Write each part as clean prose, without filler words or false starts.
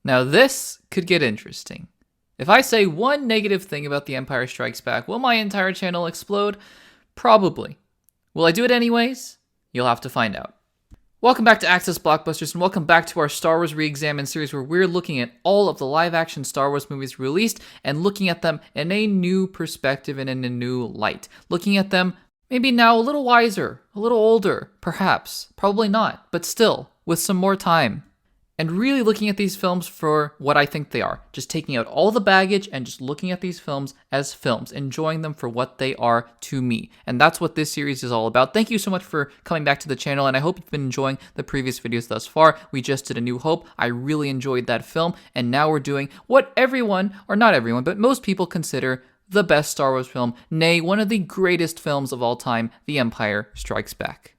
Now this could get interesting. If I say one negative thing about The Empire Strikes Back, will my entire channel explode? Probably. Will I do it anyways? You'll have to find out. Welcome back to Access Blockbusters, and welcome back to our Star Wars Re-Examined series, where we're looking at all of the live-action Star Wars movies released and looking at them in a new perspective and in a new light. Looking at them maybe now a little wiser, a little older, perhaps. Probably not, but still, with some more time. And really looking at these films for what I think they are. Just taking out all the baggage and just looking at these films as films, enjoying them for what they are to me. And that's what this series is all about. Thank you so much for coming back to the channel, and I hope you've been enjoying the previous videos thus far. We just did A New Hope. I really enjoyed that film, and now we're doing what everyone, or not everyone, but most people consider the best Star Wars film, nay, one of the greatest films of all time, The Empire Strikes Back.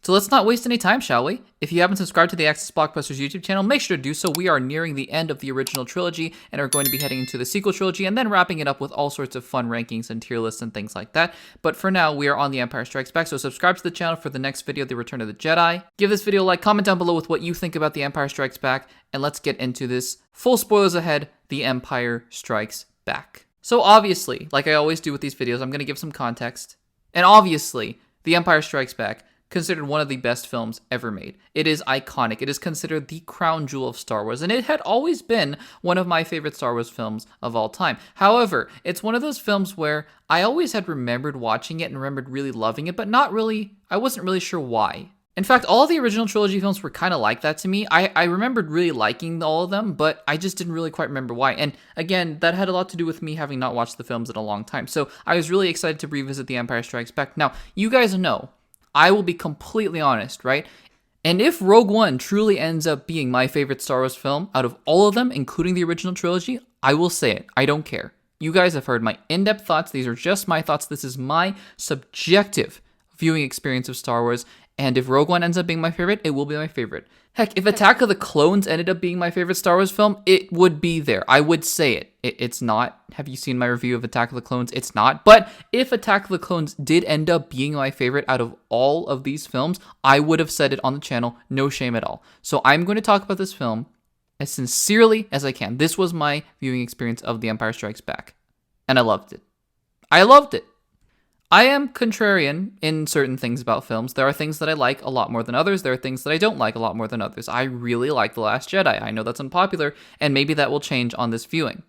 So let's not waste any time, shall we? If you haven't subscribed to the Access Blockbusters YouTube channel, make sure to do so. We are nearing the end of the original trilogy and are going to be heading into the sequel trilogy and then wrapping it up with all sorts of fun rankings and tier lists and things like that. But for now, we are on The Empire Strikes Back, so subscribe to the channel for the next video, The Return of the Jedi. Give this video a like, comment down below with what you think about The Empire Strikes Back, and let's get into this. Full spoilers ahead, The Empire Strikes Back. So obviously, like I always do with these videos, I'm going to give some context. And obviously, The Empire Strikes Back, considered one of the best films ever made. It is iconic. It is considered the crown jewel of Star Wars, and it had always been one of my favorite Star Wars films of all time. However, it's one of those films where I always had remembered watching it and remembered really loving it, but I wasn't really sure why. In fact, all the original trilogy films were kind of like that to me. I remembered really liking all of them, but I just didn't really quite remember why. And again, that had a lot to do with me having not watched the films in a long time. So I was really excited to revisit The Empire Strikes Back. Now, you guys know, I will be completely honest, right? And if Rogue One truly ends up being my favorite Star Wars film out of all of them, including the original trilogy, I will say it. I don't care. You guys have heard my in-depth thoughts. These are just my thoughts. This is my subjective viewing experience of Star Wars. And if Rogue One ends up being my favorite, it will be my favorite. Heck, if Attack of the Clones ended up being my favorite Star Wars film, it would be there. I would say it. It's not. Have you seen my review of Attack of the Clones? It's not. But if Attack of the Clones did end up being my favorite out of all of these films, I would have said it on the channel. No shame at all. So I'm going to talk about this film as sincerely as I can. This was my viewing experience of The Empire Strikes Back. And I loved it. I loved it. I am contrarian in certain things about films. There are things that I like a lot more than others. There are things that I don't like a lot more than others. I really like The Last Jedi. I know that's unpopular, and maybe that will change on this viewing.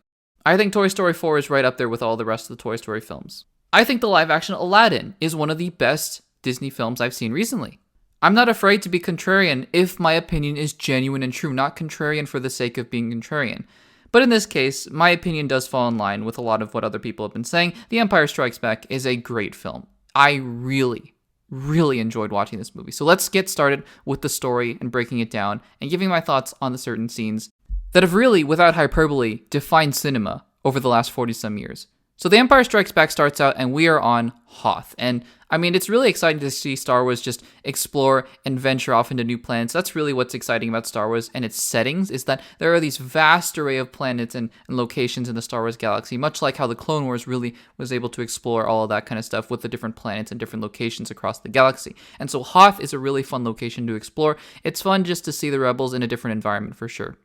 I think Toy Story 4 is right up there with all the rest of the Toy Story films. I think the live-action Aladdin is one of the best Disney films I've seen recently. I'm not afraid to be contrarian if my opinion is genuine and true, not contrarian for the sake of being contrarian. But in this case, my opinion does fall in line with a lot of what other people have been saying. The Empire Strikes Back is a great film. I really, really enjoyed watching this movie. So let's get started with the story and breaking it down and giving my thoughts on the certain scenes that have really, without hyperbole, defined cinema over the last 40-some years. So The Empire Strikes Back starts out, and we are on Hoth. And I mean, it's really exciting to see Star Wars just explore and venture off into new planets. That's really what's exciting about Star Wars and its settings, is that there are these vast array of planets and locations in the Star Wars galaxy, much like how the Clone Wars really was able to explore all of that kind of stuff with the different planets and different locations across the galaxy. And so Hoth is a really fun location to explore. It's fun just to see the rebels in a different environment for sure.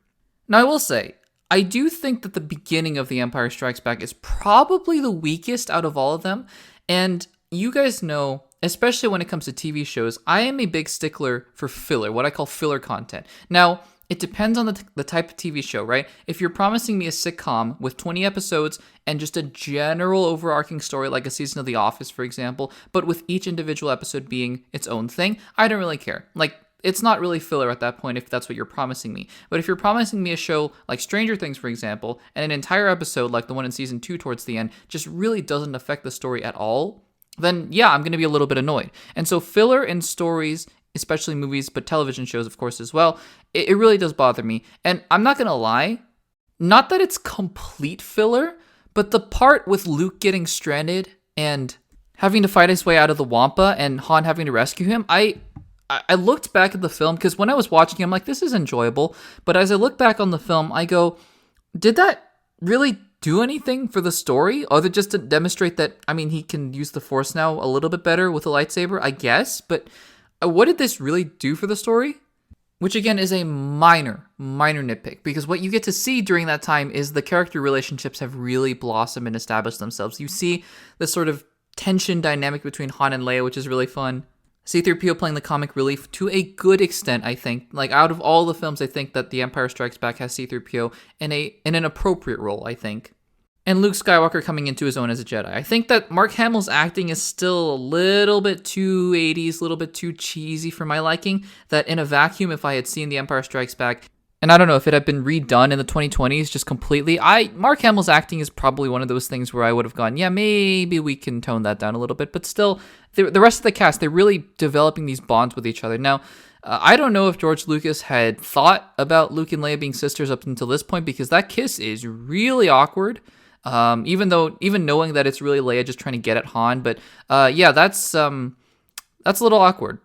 Now, I will say, I do think that the beginning of The Empire Strikes Back is probably the weakest out of all of them, and you guys know, especially when it comes to TV shows, I am a big stickler for filler, what I call filler content. Now, it depends on the type of TV show, right? If you're promising me a sitcom with 20 episodes and just a general overarching story like a season of The Office, for example, but with each individual episode being its own thing, I don't really care. Like, it's not really filler at that point if that's what you're promising me. But if you're promising me a show like Stranger Things, for example, and an entire episode like the one in season 2 towards the end just really doesn't affect the story at all, then yeah, I'm going to be a little bit annoyed. And so filler in stories, especially movies, but television shows, of course, as well, it really does bother me. And I'm not going to lie, not that it's complete filler, but the part with Luke getting stranded and having to fight his way out of the Wampa and Han having to rescue him, I looked back at the film, because when I was watching it, I'm like, this is enjoyable. But as I look back on the film, I go, did that really do anything for the story other just to demonstrate that, I mean, he can use the Force now a little bit better with a lightsaber, I guess, but what did this really do for the story? which again is a minor nitpick, because what you get to see during that time is the character relationships have really blossomed and established themselves. You see the sort of tension dynamic between Han and Leia, which is really fun. C-3PO playing the comic relief to a good extent, I think. Like, out of all the films, I think that The Empire Strikes Back has C-3PO in an appropriate role, I think. And Luke Skywalker coming into his own as a Jedi. I think that Mark Hamill's acting is still a little bit too 80s, a little bit too cheesy for my liking, that in a vacuum, if I had seen The Empire Strikes Back, and I don't know if it had been redone in the 2020s just completely, Mark Hamill's acting is probably one of those things where I would have gone, yeah, maybe we can tone that down a little bit. But still, the rest of the cast, they're really developing these bonds with each other. Now, I don't know if George Lucas had thought about Luke and Leia being sisters up until this point, because that kiss is really awkward. Even knowing that it's really Leia just trying to get at Han. But yeah, that's a little awkward.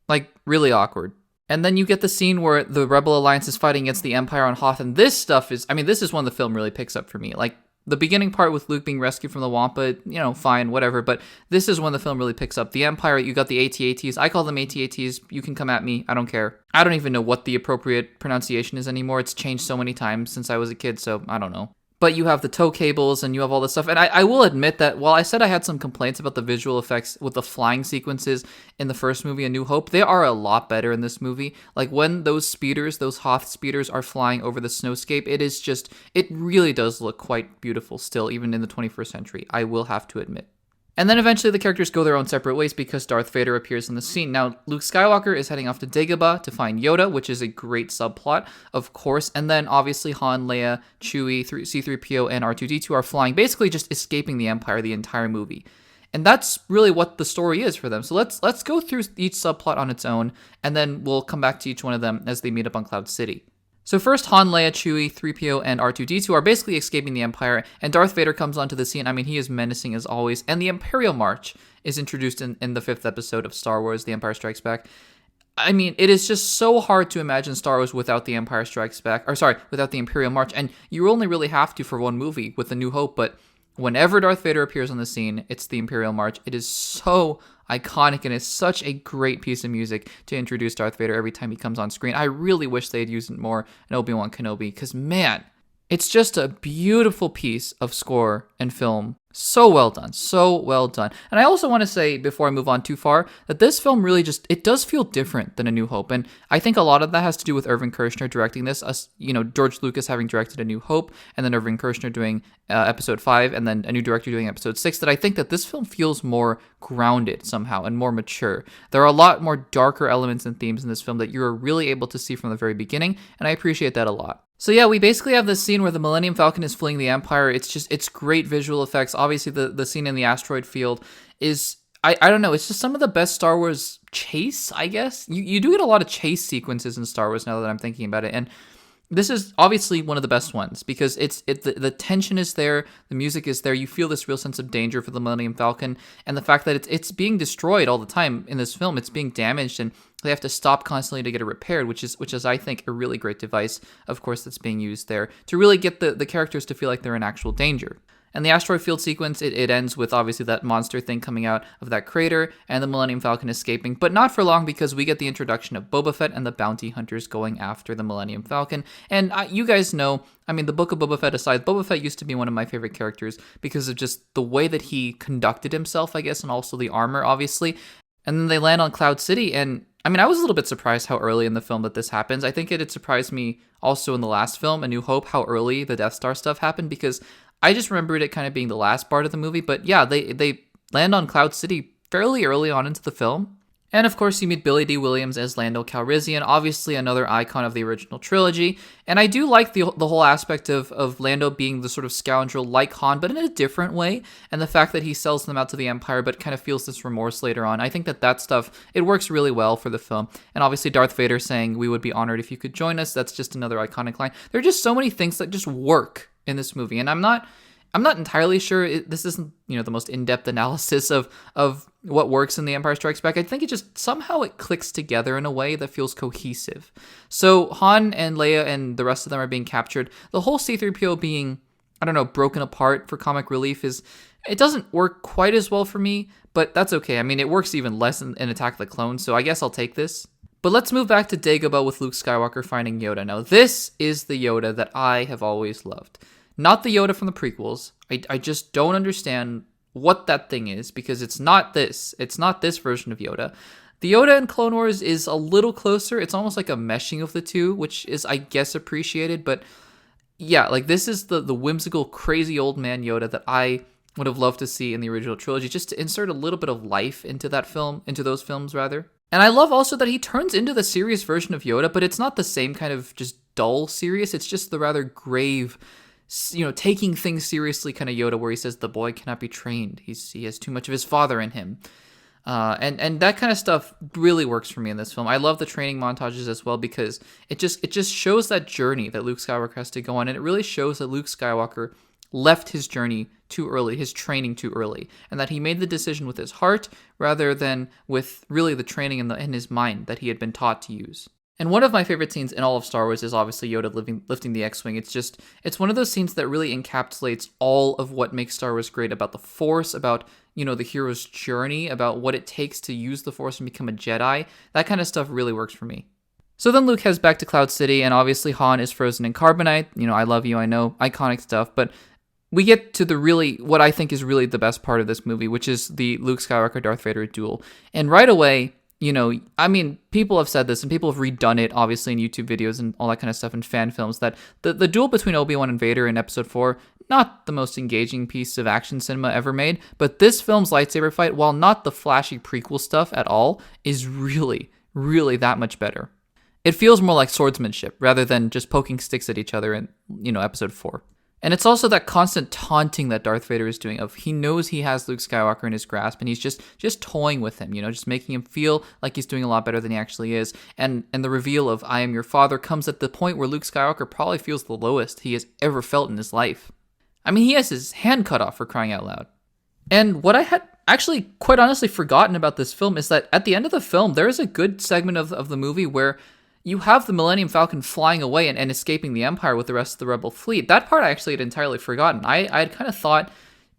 Like, really awkward. And then you get the scene where the Rebel Alliance is fighting against the Empire on Hoth, and this stuff is, this is when the film really picks up for me. Like, the beginning part with Luke being rescued from the Wampa, fine, whatever, but this is when the film really picks up. The Empire, you got the AT-ATs. I call them AT-ATs. You can come at me. I don't care. I don't even know what the appropriate pronunciation is anymore. It's changed so many times since I was a kid, so I don't know. But you have the tow cables and you have all this stuff. And I will admit that while I said I had some complaints about the visual effects with the flying sequences in the first movie, A New Hope, they are a lot better in this movie. Like, when those speeders, those Hoth speeders, are flying over the snowscape, it really does look quite beautiful still, even in the 21st century, I will have to admit. And then eventually the characters go their own separate ways because Darth Vader appears in the scene. Now, Luke Skywalker is heading off to Dagobah to find Yoda, which is a great subplot, of course. And then obviously Han, Leia, Chewie, C-3PO, and R2-D2 are flying, basically just escaping the Empire the entire movie. And that's really what the story is for them. So let's go through each subplot on its own, and then we'll come back to each one of them as they meet up on Cloud City. So first, Han, Leia, Chewie, 3PO, and R2-D2 are basically escaping the Empire, and Darth Vader comes onto the scene. He is menacing as always, and the Imperial March is introduced in the 5th episode of Star Wars, The Empire Strikes Back. It is just so hard to imagine Star Wars without the Empire Strikes Back, without the Imperial March, and you only really have to for one movie with A New Hope, but whenever Darth Vader appears on the scene, it's the Imperial March. It is so iconic, and it's such a great piece of music to introduce Darth Vader every time he comes on screen. I really wish they'd used it more in Obi-Wan Kenobi, because, man, it's just a beautiful piece of score and film. So well done, so well done. And I also want to say, before I move on too far, that this film really it does feel different than A New Hope. And I think a lot of that has to do with Irvin Kershner directing this, George Lucas having directed A New Hope, and then Irvin Kershner doing episode 5, and then a new director doing episode 6, that I think that this film feels more grounded somehow and more mature. There are a lot more darker elements and themes in this film that you're really able to see from the very beginning, and I appreciate that a lot. So yeah, we basically have this scene where the Millennium Falcon is fleeing the Empire. It's great visual effects. Obviously, the scene in the asteroid field is, I don't know, it's just some of the best Star Wars chase, I guess. You do get a lot of chase sequences in Star Wars now that I'm thinking about it, and this is obviously one of the best ones because the tension is there, the music is there, you feel this real sense of danger for the Millennium Falcon, and the fact that it's being destroyed all the time in this film, it's being damaged, and they have to stop constantly to get it repaired, which is I think a really great device, of course, that's being used there to really get the characters to feel like they're in actual danger. And the asteroid field sequence, it ends with obviously that monster thing coming out of that crater and the Millennium Falcon escaping, but not for long because we get the introduction of Boba Fett and the bounty hunters going after the Millennium Falcon. And you guys know, the Book of Boba Fett aside, Boba Fett used to be one of my favorite characters because of just the way that he conducted himself, I guess, and also the armor, obviously. And then they land on Cloud City, and I was a little bit surprised how early in the film that this happens. I think it had surprised me also in the last film, A New Hope, how early the Death Star stuff happened, because I just remembered it kind of being the last part of the movie. But yeah, they land on Cloud City fairly early on into the film. And of course, you meet Billy D. Williams as Lando Calrissian, obviously another icon of the original trilogy. And I do like the whole aspect of Lando being the sort of scoundrel like Han, but in a different way. And the fact that he sells them out to the Empire, but kind of feels this remorse later on. I think that stuff, it works really well for the film. And obviously Darth Vader saying, "We would be honored if you could join us." That's just another iconic line. There are just so many things that just work in this movie. And I'm not entirely sure this isn't, the most in-depth analysis of what works in The Empire Strikes Back. I think somehow it clicks together in a way that feels cohesive. So Han and Leia and the rest of them are being captured. The whole C-3PO being, broken apart for comic relief it doesn't work quite as well for me, but that's okay. It works even less in Attack of the Clones, so I guess I'll take this. But let's move back to Dagobah with Luke Skywalker finding Yoda. Now, this is the Yoda that I have always loved. Not the Yoda from the prequels. I just don't understand what that thing is, because it's not this. It's not this version of Yoda. The Yoda in Clone Wars is a little closer. It's almost like a meshing of the two, which is, I guess, appreciated. But yeah, like this is the whimsical, crazy old man Yoda that I would have loved to see in the original trilogy, just to insert a little bit of life into those films rather. And I love also that he turns into the serious version of Yoda, but it's not the same kind of just dull serious. It's just the rather grave, taking things seriously kind of Yoda, where he says the boy cannot be trained. He has too much of his father in him. And that kind of stuff really works for me in this film. I love the training montages as well, because it just shows that journey that Luke Skywalker has to go on, and it really shows that Luke Skywalker left his journey too early, his training too early, and that he made the decision with his heart rather than with really the training in his mind that he had been taught to use. And one of my favorite scenes in all of Star Wars is obviously Yoda lifting the X-Wing. It's one of those scenes that really encapsulates all of what makes Star Wars great, about the Force, about, the hero's journey, about what it takes to use the Force and become a Jedi. That kind of stuff really works for me. So then Luke heads back to Cloud City, and obviously Han is frozen in carbonite. I love you, I know, iconic stuff, but we get to what I think is really the best part of this movie, which is the Luke Skywalker Darth Vader duel. And right away, people have said this, and people have redone it, obviously, in YouTube videos and all that kind of stuff, and fan films, that the duel between Obi-Wan and Vader in Episode 4, not the most engaging piece of action cinema ever made, but this film's lightsaber fight, while not the flashy prequel stuff at all, is really, really that much better. It feels more like swordsmanship, rather than just poking sticks at each other in, Episode 4. And it's also that constant taunting that Darth Vader is doing, of he knows he has Luke Skywalker in his grasp, and he's just toying with him, just making him feel like he's doing a lot better than he actually is. And the reveal of I am your father comes at the point where Luke Skywalker probably feels the lowest he has ever felt in his life. I mean, he has his hand cut off, for crying out loud. And what I had actually quite honestly forgotten about this film is that at the end of the film, there is a good segment of the movie where you have the Millennium Falcon flying away and escaping the Empire with the rest of the Rebel fleet. That part I actually had entirely forgotten. I had kind of thought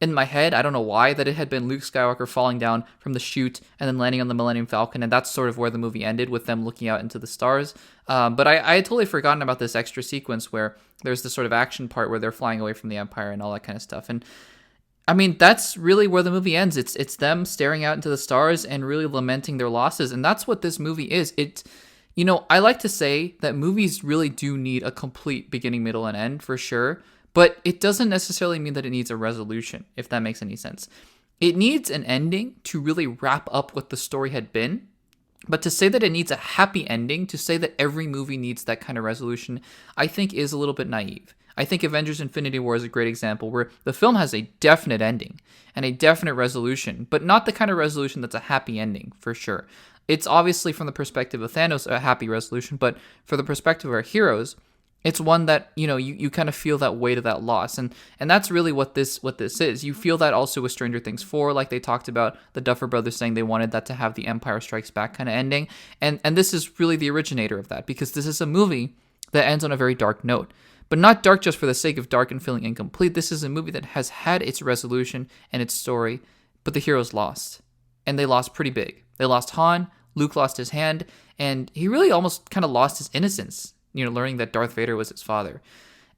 in my head, I don't know why, that it had been Luke Skywalker falling down from the chute and then landing on the Millennium Falcon, and that's sort of where the movie ended, with them looking out into the stars. But I had totally forgotten about this extra sequence where there's this sort of action part where they're flying away from the Empire and all that kind of stuff. And I mean, that's really where the movie ends. It's them staring out into the stars and really lamenting their losses, and that's what this movie is. I like to say that movies really do need a complete beginning, middle, and end, for sure, but it doesn't necessarily mean that it needs a resolution, if that makes any sense. It needs an ending to really wrap up what the story had been, but to say that it needs a happy ending, to say that every movie needs that kind of resolution, I think is a little bit naive. I think Avengers Infinity War is a great example, where the film has a definite ending and a definite resolution, but not the kind of resolution that's a happy ending, for sure. It's obviously, from the perspective of Thanos, a happy resolution, but for the perspective of our heroes, it's one that, you kind of feel that weight of that loss. And that's really what this is. You feel that also with Stranger Things 4, like they talked about, the Duffer Brothers saying they wanted that to have the Empire Strikes Back kind of ending. And this is really the originator of that, because this is a movie that ends on a very dark note. But not dark just for the sake of dark and feeling incomplete. This is a movie that has had its resolution and its story, but the heroes lost. And they lost pretty big. They lost Han, Luke lost his hand, and he really almost kind of lost his innocence, learning that Darth Vader was his father.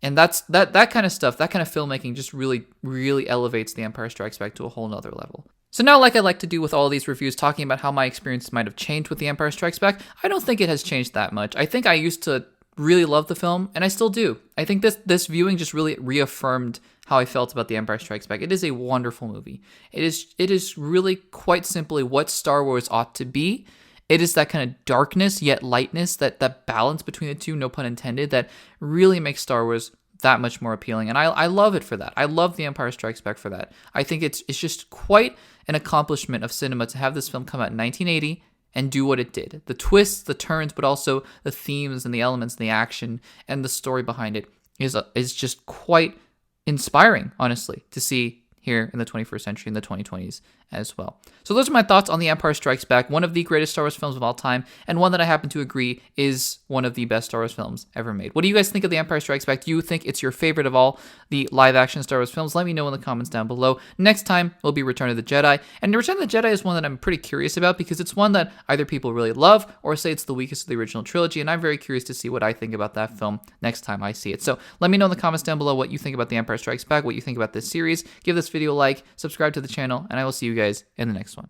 And that kind of stuff, that kind of filmmaking just really, really elevates The Empire Strikes Back to a whole nother level. So now, like I like to do with all these reviews, talking about how my experience might have changed with The Empire Strikes Back, I don't think it has changed that much. I think I used to really love the film, and I still do. I think this viewing just really reaffirmed how I felt about The Empire Strikes Back. It is a wonderful movie. It is really quite simply what Star Wars ought to be. It is that kind of darkness yet lightness, that balance between the two, no pun intended, that really makes Star Wars that much more appealing. And I love it for that. I love The Empire Strikes Back for that. I think it's just quite an accomplishment of cinema to have this film come out in 1980 and do what it did. The twists, the turns, but also the themes and the elements and the action and the story behind it is just quite inspiring, honestly, to see here in the 21st century, in the 2020s as well. So those are my thoughts on The Empire Strikes Back, one of the greatest Star Wars films of all time, and one that I happen to agree is one of the best Star Wars films ever made. What do you guys think of The Empire Strikes Back? Do you think it's your favorite of all the live-action Star Wars films? Let me know in the comments down below. Next time will be Return of the Jedi, and Return of the Jedi is one that I'm pretty curious about because it's one that either people really love or say it's the weakest of the original trilogy, and I'm very curious to see what I think about that film next time I see it. So let me know in the comments down below what you think about The Empire Strikes Back, what you think about this series. Give this video a like, subscribe to the channel, and I will see you guys in the next one.